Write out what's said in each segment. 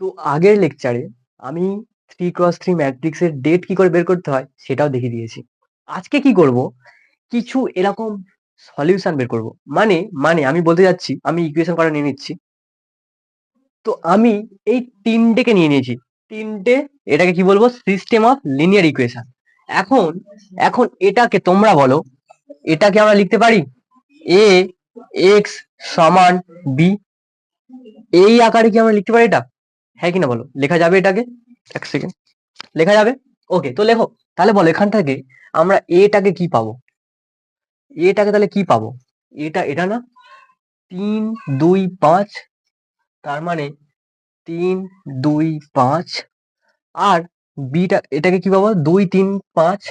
তো আগের লেকচারে আমি 3x3 ম্যাট্রিক্সের ডেট কি করে বের করতে হয় সেটাও দেখিয়ে দিয়েছি। আজকে কি করব, কিছু এরকম সলিউশন বের করব। মানে মানে আমি বলতে যাচ্ছি, আমি ইকুয়েশন করা নিয়ে নিচ্ছি। তো আমি এই তিনটেকে নিয়ে নিয়েছি, তিনটে, এটাকে কি বলবো, সিস্টেম অফ লিনিয়ার ইকুয়েশন। এখন এখন এটাকে তোমরা বলো, এটাকে আমরা লিখতে পারি এ এক্স সমান বি, এই আকারে কি আমরা লিখতে পারি এটা? হ্যাঁ কিনা বলো, লেখা যাবে এটাকে? এক সেকেন্ড, লেখা যাবে? ওকে, তো লেখো। তাহলে বলো এখান থেকে আমরা এটাকে কি পাবো? এটাকে তাহলে কি পাবো? এটা না, 3 2 5, তার মানে 3 2 5। আর বিটা, এটাকে কি পাবো? 2 3 5,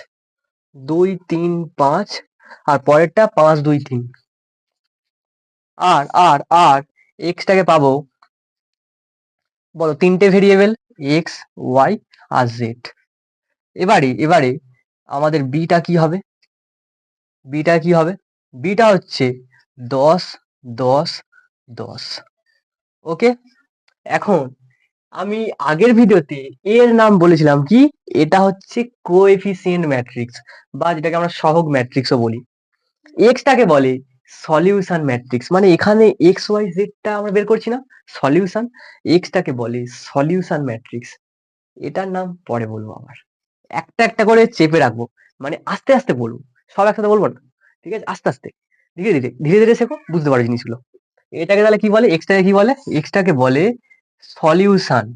2 3 5, আর পরেরটা 5 2 3। আর আর আর এক্সটাকে পাবো, বলো, তিনটে ভেরিয়েবল, এক্স ওয়াই আর জেড। এবারে আমাদের বিটা কি হবে? বিটা কি হবে? বিটা হচ্ছে 10 10 10। ওকে, এখন আমি আগের ভিডিওতে এর নাম বলেছিলাম কি, এটা হচ্ছে কোএফিসিয়েন্ট ম্যাট্রিক্স, বা যেটাকে আমরা সহগ ম্যাট্রিক্সও বলি। এক্সটাকে বলে সলিউশন ম্যাট্রিক্স, মানে এখানে এক্স ওয়াই জেডটা আমরা বের করছি না, সলিউশন। এক্সটাকে বলে সলিউশন ম্যাট্রিক্স। এটার নাম পরে বলবো আবার, একটা একটা করে চেপে রাখবো, মানে আস্তে আস্তে বলবো, সব একসাথে বলবো না, ঠিক আছে? আস্তে আস্তে, ধীরে ধীরে ধীরে ধীরে শেখো, বুঝতে পারো জিনিসগুলো। এটাকে তাহলে কি বলে? এক্সটাকে কি বলে? এক্সটাকে বলে সলিউশন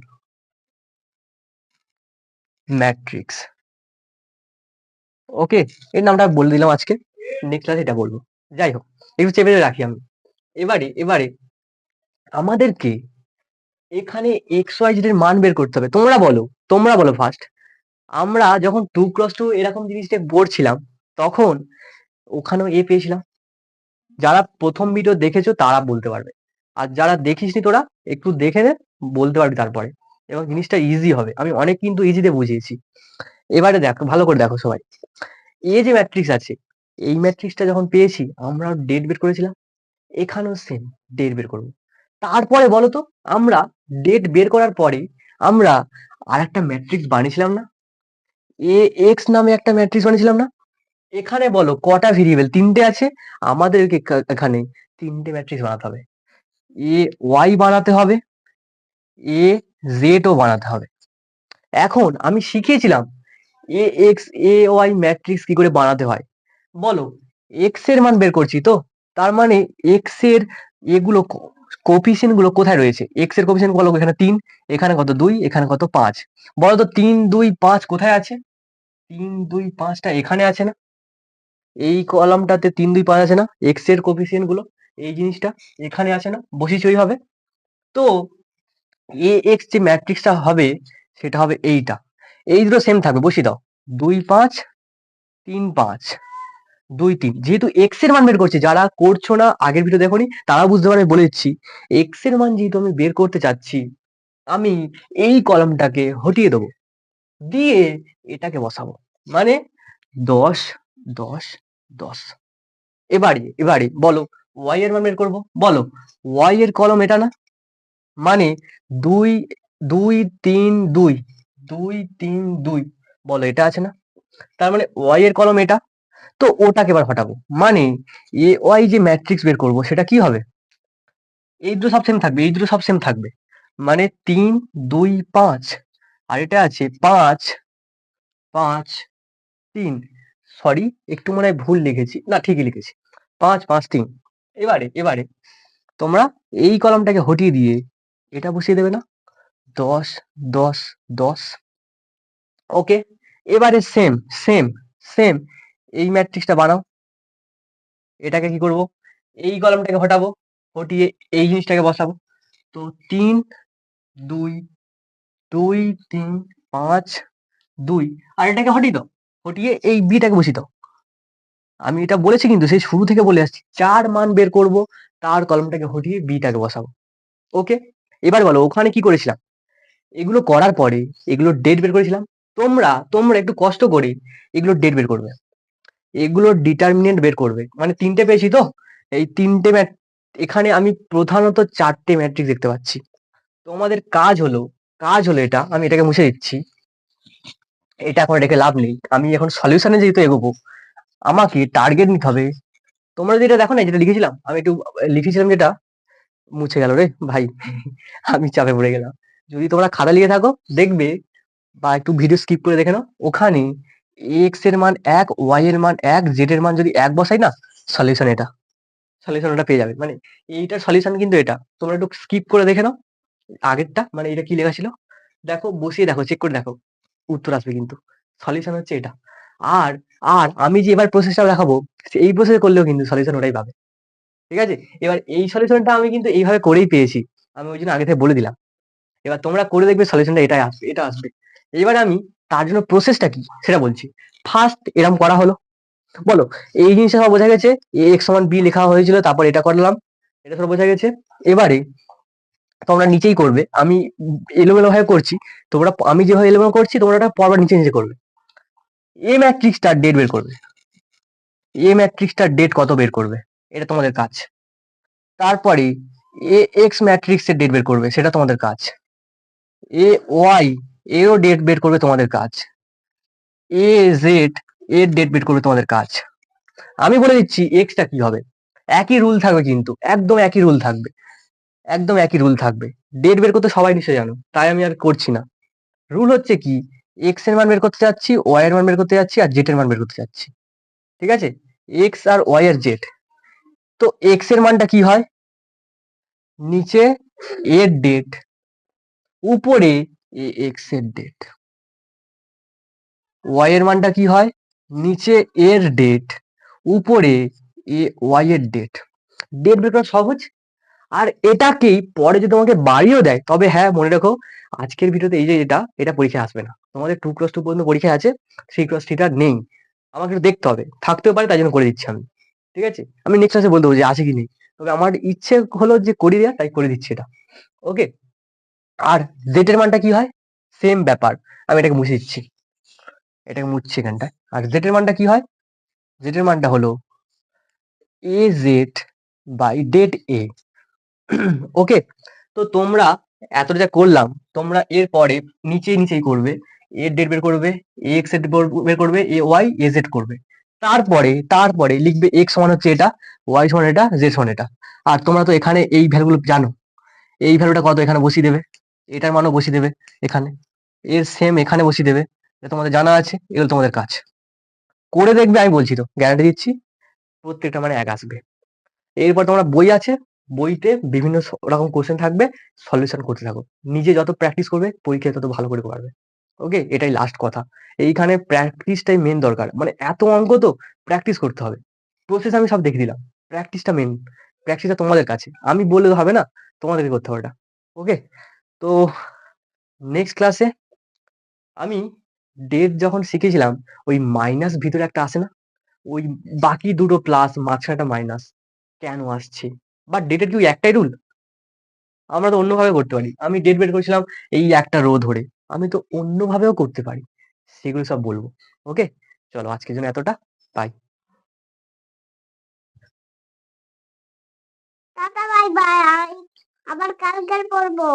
ম্যাট্রিক্স। ওকে, এর নামটা বলে দিলাম আজকে, নেক্সট ক্লাসে এটা বলবো। যাই হোক, একটু চেপে রাখি আমি। এবারে আমাদেরকে এখানে এক্স ওয়াই জেড এর মান বের করতে হবে। তোমরা বলো ফার্স্ট। আমরা যখন 2x2 এরকম জিনিসটা পড়ছিলাম, তখন ওখানেও এ পেয়েছিলাম। যারা প্রথম ভিডিও দেখেছো তারা বলতে পারবে, আর যারা দেখিসনি তোরা একটু দেখে নে, বলতে পারবি তারপরে, এবং জিনিসটা ইজি হবে। আমি অনেক কিন্তু ইজিতে বুঝিয়েছি। এবারে দেখো, ভালো করে দেখো সবাই। এ যে ম্যাট্রিক্স আছে, এই ম্যাট্রিক্সটা যখন পেয়েছি আমরা ডেট বের করেছিলাম, এখানেও সেম ডেট বের করবো। তারপরে বলো তো, আমরা ডেট বের করার পরে আমরা আর একটা ম্যাট্রিক্স বানিয়েছিলাম না? এ এক্স নামে একটা ম্যাট্রিক্স বানিয়েছিলাম না? এখানে বলো কটা ভেরিয়েবল? তিনটে আছে। আমাদেরকে এখানে তিনটে ম্যাট্রিক্স বানাতে হবে। এ ওয়াই বানাতে হবে, এ জেড ও বানাতে হবে। এখন আমি শিখিয়েছিলাম এ এক্স এ ওয়াই ম্যাট্রিক্স কি করে বানাতে হয়। বলো, এক্স এর মান বের করছি তো, তার মানে এক্স এর এগুলো কোফিসিয়েন্ট গুলো কোথায় রয়েছে? এক্স এর কোফিসিয়েন্ট বলো, এখানে 3, এখানে কত 2, এখানে কত 5। বলো তো 3 2 5 কোথায় আছে? 3 2 5টা এখানে আছে না? এই কলামটাতে 3 2 5 আছে না? এক্স এর কোফিসিয়েন্ট গুলো, এই জিনিসটা এখানে আছে না? বসিয়েছি ওইভাবে। তো এ এক্স যে ম্যাট্রিক্সটা হবে সেটা হবে এইটা। এই দুটো সেম থাকবে, বসিয়ে দাও। 2 5 3 5 2 3। যেহেতু এক্স এর মান বের করছি, যারা করছো না আগের ভিডিও দেখোনি তারা বুঝতে পারে, বলে দিচ্ছি। এক্স এর মান যেহেতু আমি বের করতে চাচ্ছি, আমি এই কলামটাকে হটিয়ে দেবো, দিয়ে এটাকে বসাবো, মানে 10 10 10। এবারে বলো, ওয়াই এর মান বের করবো। বলো, ওয়াই এর কলম এটা না? মানে 2 2 3 2, 2 3 2। বলো, এটা আছে না? তার মানে ওয়াই এর কলম এটা। তো ওটাকে এবার হটাবো, মানে এ ওয়াই যে ম্যাট্রিক্স বের করবো সেটা কি হবে? এই দুটো সব সেম থাকবে, এই দুটো সব সেম থাকবে, মানে 3 2 5। আর এটা আছে 5 5 3। সরি, একটু মনে হয় ভুল লিখেছি, না ঠিকই লিখেছি, 5 5 3। এবারে তোমরা এই কলমটাকে হটিয়ে দিয়ে এটা বসিয়ে দেবে না, 10 10 10। ওকে, এবারে সেম সেম সেম এই ম্যাট্রিক্সটা বানাও। এটাকে কি করব? এই কলামটাকে হটাবো, হটিয়ে এই জিনিসটাকে বসাবো। তো 3 2 2 3 5 2। আর এটাকে হটিয়ে দাও, হটিয়ে এই বিটাকে বসিয়ে দাও। আমি এটা বলেছি কিন্তু, সেই শুরু থেকে বলে আসছি, 4 মান বের করব, তার কলমটাকে হটিয়ে বিটাকে বসাবো। ওকে, এবার বলো ওখানে কি করেছিলাম? এগুলো করার পরে এগুলো ডেট বের করেছিলাম। তোমরা একটু কষ্ট করে এগুলো ডেট বের করবে, এগুলোর ডিটারমিনেন্ট বের করবে। মানে তিনটে পেয়েছি তো, এই তিনটে এখানে আমি প্রধানত 4টে ম্যাট্রিক্স দেখতে পাচ্ছি। তোমাদের কাজ হলো কাজ হলো এটা, আমি এটাকে মুছে দিচ্ছি। এটা এখন রেখে লাভ নেই, আমি এখন সলিউশনে যেহেতু এগোবো, আমাকে টার্গেট নিতে হবে। তোমরা যেটা দেখো না, যেটা লিখেছিলাম, আমি একটু লিখেছিলাম যেটা মুছে গেল রে ভাই। আমি চাপে পড়ে গেলাম। যদি তোমরা খাতা লিখে থাকো দেখবে, বা একটু ভিডিও স্কিপ করে দেখে নাও, ওখানে এক্স এর মান 1, ওয়াই এর মান 1, জেড এর মান যদি 1 বসাই না, সলিউশন এটা, সলিউশন ওটা পেয়ে যাবে। মানে এইটার সলিউশন কিন্তু এটা, তোমরা একটু স্কিপ করে দেখে নাও আগেরটা, মানে এটা কি লেখা ছিল, দেখো, বসিয়ে দেখো, চেক করে দেখো, উত্তর আসবে কিন্তু। সলিউশন হচ্ছে এটা। আর আর আমি যে এবার প্রসেসটা দেখাবো, এই প্রসেস করলেও কিন্তু সলিউশন ওটাই পাবে। ঠিক আছে? এবার এই সলিউশনটা আমি কিন্তু এইভাবে করেই পেয়েছি। আমি ওই জন্য আগে থেকে বলে দিলাম। এবার তোমরা করে দেখবে সলিউশনটা এটাই আসবে, এটা আসবে। এবার আমি তার জন্য প্রসেসটা কি সেটা বলছি। ফার্স্ট এরম করা হলো। বলো, এই জিনিসটা সব বোঝা গেছে। এ এক্স সমান বি লেখা হয়েছিল, তারপর এটা করলাম। এটা সব বোঝা গেছে। এবারে তোমরা নিচেই করবে। আমি এলোমেলো ভাবে করছি। তোমরা, আমি যেভাবে এলোমেলো করছি, তোমরা ওটা পরপর নিচে নিচে করবে। এ ম্যাট্রিক্সটার ডেট বের করবে। এ ম্যাট্রিক্সটার ডেট কত বের করবে, এটা তোমাদের কাজ। তারপরে এ এক্স ম্যাট্রিক্সের ডেট বের করবে, সেটা তোমাদের কাজ। এ ওয়াই এরও ডেট বের করবে, তোমাদের কাজ। এ জেড এর ডেট বের করবে, তোমাদের কাজ। আমি বলে দিচ্ছি এক্সটা কি হবে। একই রুল থাকবে কিন্তু, একদম একই রুল থাকবে, একদম একই রুল থাকবে। ডেট বের করতে সবাই নিশ্চয়ই জানো, তাই আমি আর করছি না। রুল হচ্ছে কি, এক্স এর মান বের করতে যাচ্ছি, ওয়াই এর মান বের করতে যাচ্ছি, আর জেড এর মান বের করতে যাচ্ছি। ঠিক আছে? এক্স আর ওয়াই আর জেড। তো এক্স এর মানটা কি হয়, নিচে এর ডেট, উপরে এ এক্স এর ডেট। ওয়াই এর মানটা কি হয়, নিচে এর ডেট, উপরে এ ওয়াই এর ডেট। ডেট বের করা সহজ। আর এটাকেই পরে যদি তোমাকে বাড়িয়েও দেয়, তবে হ্যাঁ মনে রাখো, আজকের ভিডিওতে এই যে এটা পরীক্ষায় আসবে না। তোমাদের 2x2 পর্যন্ত পরীক্ষায় আছে, 3x3 নেই। আমাকে একটু দেখতে হবে, থাকতেও পারে, তাই জন্য করে দিচ্ছি আমি। ঠিক আছে? আমি নেক্সট ক্লাসে বলতে দেবো যে আছে কি নেই। তবে আমার ইচ্ছে হলো যে করিয়ে দেওয়া, তাই করে দিচ্ছি এটা। ওকে? আর জেড এর মানটা কি হয়, সেম ব্যাপার। আমি এটাকে মুছে দিচ্ছি, এটাকে মুছছি এখানটায়। আর জেড এর মানটা কি হয়, জেড এর মানটা হলো এ জেড বাই ডেট এ। ওকে? তো তোমরা এতটা যা করলাম, তোমরা এর পরে নিচেই করবে। এর ডেট বের করবে, এ এক্স এর বের করবে, এ ওয়াই এ জেড করবে। তারপরে লিখবে এক্স সমান হচ্ছে এটা, ওয়াই সমান এটা, জেড সমান এটা। আর তোমরা তো এখানে এই ভ্যালুগুলো জানো। এই ভ্যালুটা কত এখানে বসিয়ে দেবে, এটার মানও বসিয়ে দেবে এখানে, এর সেম এখানে বসিয়ে দেবে। এটা তোমাদের জানা আছে, এগুলো তোমাদের কাজ। করে দেখবে, আমি বলছি তো, গ্যারান্টি দিচ্ছি, প্রত্যেকটা মানে এক আসবে। এরপর তোমরা বই আছে, বইতে বিভিন্ন রকম কোশ্চেন থাকবে, সলিউশন করতে থাকো। নিজে যত প্র্যাকটিস করবে, পরীক্ষায় তত ভালো করে পারবে। ওকে? এটাই লাস্ট কথা। এইখানে প্র্যাকটিসটাই মেন দরকার। মানে এত অঙ্ক তো প্র্যাকটিস করতে হবে। প্রসেস আমি সব দেখে দিলাম, প্র্যাকটিসটা মেন। প্র্যাকটিসটা তোমাদের কাছে, আমি বললে তো হবে না, তোমাদেরকে করতে হবে ওটা। ওকে? তো নেক্সট ক্লাসে আমি ডেট যখন শিখেছিলাম, ওই মাইনাস ভিতরে একটা আসে না, ওই বাকি দুটো প্লাস, মাঝখানে একটা মাইনাস, কেন আসছে? বা ডেটের কি ওই একটাই রুল? আমরা তো অন্যভাবে করতে পারি। আমি ডেট বের করেছিলাম এই একটা রো ধরে। আমি তো অন্যভাবেও করতে পারি। সেগুলো সব বলবো। ওকে? চলো আজকের জন্য এতটা। বাই। Tata bye bye. আবার কালকে পড়বো।